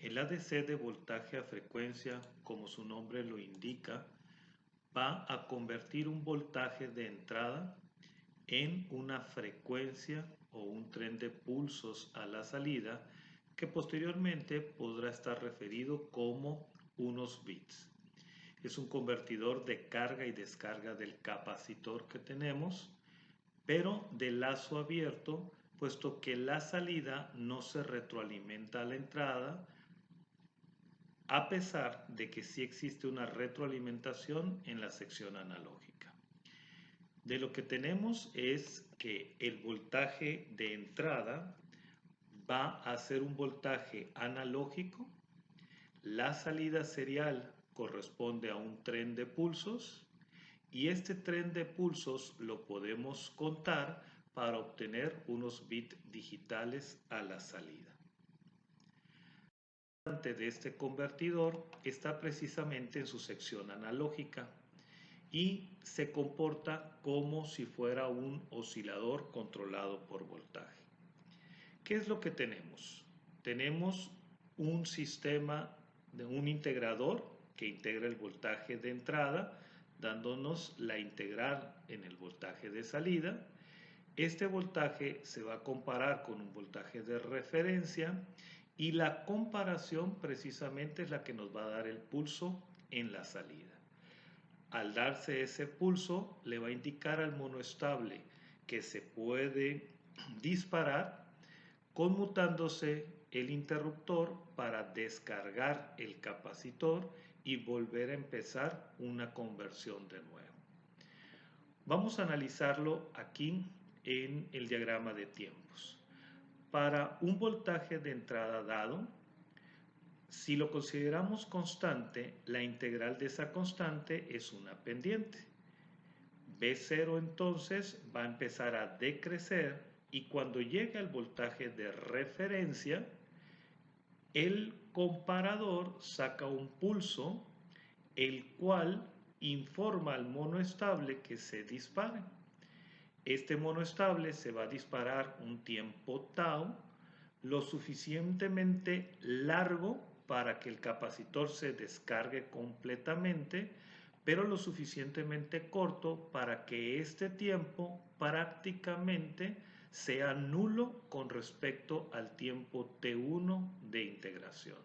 El ADC de voltaje a frecuencia, como su nombre lo indica, va a convertir un voltaje de entrada en una frecuencia o un tren de pulsos a la salida que posteriormente podrá estar referido como unos bits. Es un convertidor de carga y descarga del capacitor que tenemos, pero de lazo abierto, puesto que la salida no se retroalimenta a la entrada, a pesar de que sí existe una retroalimentación en la sección analógica. De lo que tenemos es que el voltaje de entrada va a ser un voltaje analógico, la salida serial corresponde a un tren de pulsos y este tren de pulsos lo podemos contar para obtener unos bits digitales a la salida. De este convertidor está precisamente en su sección analógica y se comporta como si fuera un oscilador controlado por voltaje. ¿Qué es lo que tenemos? Tenemos un sistema de un integrador que integra el voltaje de entrada, dándonos la integral en el voltaje de salida. Este voltaje se va a comparar con un voltaje de referencia y la comparación precisamente es la que nos va a dar el pulso en la salida. Al darse ese pulso, le va a indicar al monoestable que se puede disparar, conmutándose el interruptor para descargar el capacitor y volver a empezar una conversión de nuevo. Vamos a analizarlo aquí en el diagrama de tiempos. Para un voltaje de entrada dado, si lo consideramos constante, la integral de esa constante es una pendiente. B0 entonces va a empezar a decrecer y cuando llegue al voltaje de referencia, el comparador saca un pulso, el cual informa al monoestable que se dispare. Este monoestable se va a disparar un tiempo tau, lo suficientemente largo para que el capacitor se descargue completamente, pero lo suficientemente corto para que este tiempo prácticamente sea nulo con respecto al tiempo T1 de integración.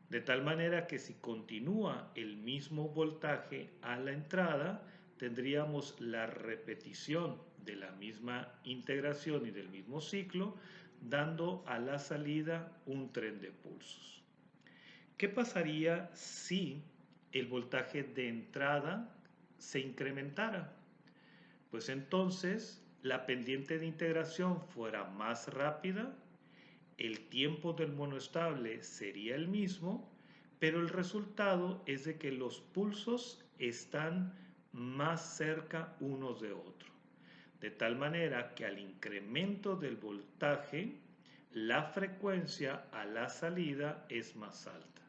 De tal manera que si continúa el mismo voltaje a la entrada, tendríamos la repetición de la misma integración y del mismo ciclo, dando a la salida un tren de pulsos. ¿Qué pasaría si el voltaje de entrada se incrementara? Pues entonces la pendiente de integración fuera más rápida, el tiempo del monoestable sería el mismo, pero el resultado es de que los pulsos están más cerca unos de otros. De tal manera que al incremento del voltaje, la frecuencia a la salida es más alta.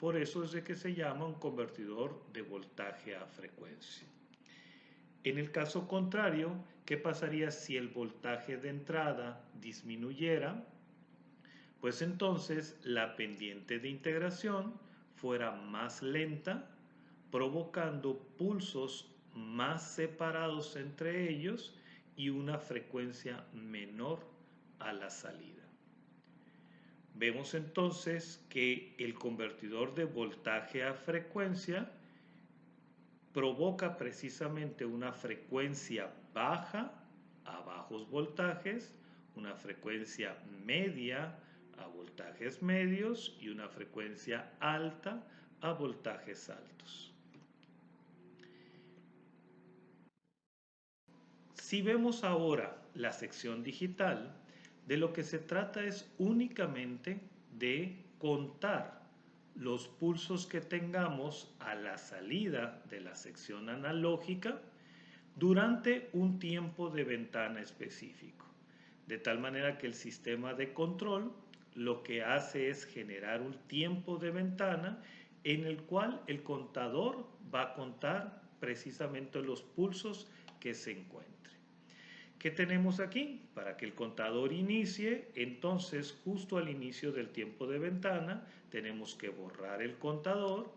Por eso es de que se llama un convertidor de voltaje a frecuencia. En el caso contrario, ¿qué pasaría si el voltaje de entrada disminuyera? Pues entonces la pendiente de integración fuera más lenta, provocando pulsos más separados entre ellos y una frecuencia menor a la salida. Vemos entonces que el convertidor de voltaje a frecuencia provoca precisamente una frecuencia baja a bajos voltajes, una frecuencia media a voltajes medios y una frecuencia alta a voltajes altos. Si vemos ahora la sección digital, de lo que se trata es únicamente de contar los pulsos que tengamos a la salida de la sección analógica durante un tiempo de ventana específico. De tal manera que el sistema de control lo que hace es generar un tiempo de ventana en el cual el contador va a contar precisamente los pulsos que se encuentren. ¿Qué tenemos aquí? Para que el contador inicie, entonces justo al inicio del tiempo de ventana tenemos que borrar el contador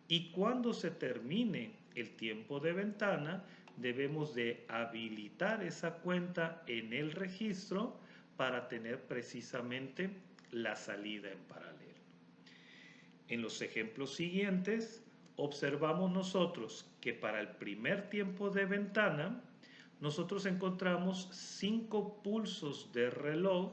y cuando se termine el tiempo de ventana debemos de habilitar esa cuenta en el registro para tener precisamente la salida en paralelo. En los ejemplos siguientes observamos nosotros que para el primer tiempo de ventana nosotros encontramos 5 pulsos de reloj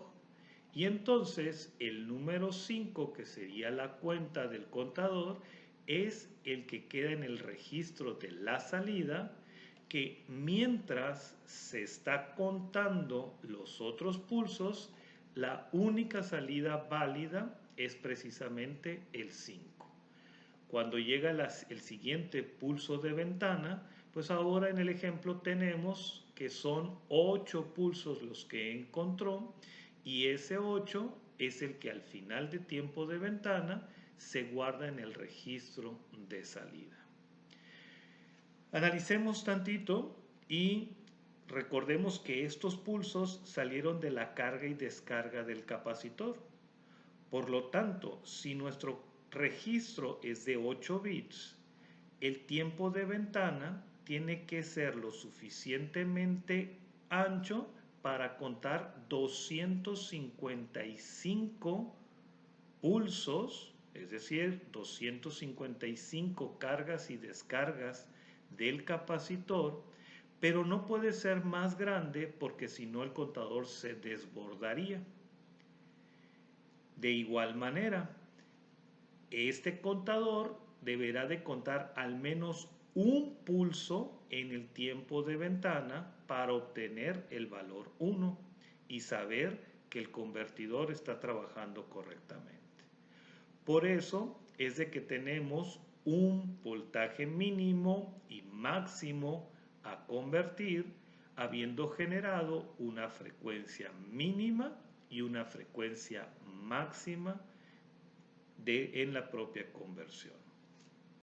y entonces el número 5, que sería la cuenta del contador, es el que queda en el registro de la salida, que mientras se está contando los otros pulsos, la única salida válida es precisamente el 5. Cuando llega el siguiente pulso de ventana, pues ahora en el ejemplo tenemos que son 8 pulsos los que encontró y ese 8 es el que al final de tiempo de ventana se guarda en el registro de salida. Analicemos tantito y recordemos que estos pulsos salieron de la carga y descarga del capacitor. Por lo tanto, si nuestro registro es de 8 bits, el tiempo de ventana tiene que ser lo suficientemente ancho para contar 255 pulsos, es decir, 255 cargas y descargas del capacitor, pero no puede ser más grande porque si no el contador se desbordaría. De igual manera, este contador deberá de contar al menos un pulso en el tiempo de ventana para obtener el valor 1 y saber que el convertidor está trabajando correctamente. Por eso es de que tenemos un voltaje mínimo y máximo a convertir, habiendo generado una frecuencia mínima y una frecuencia máxima en la propia conversión.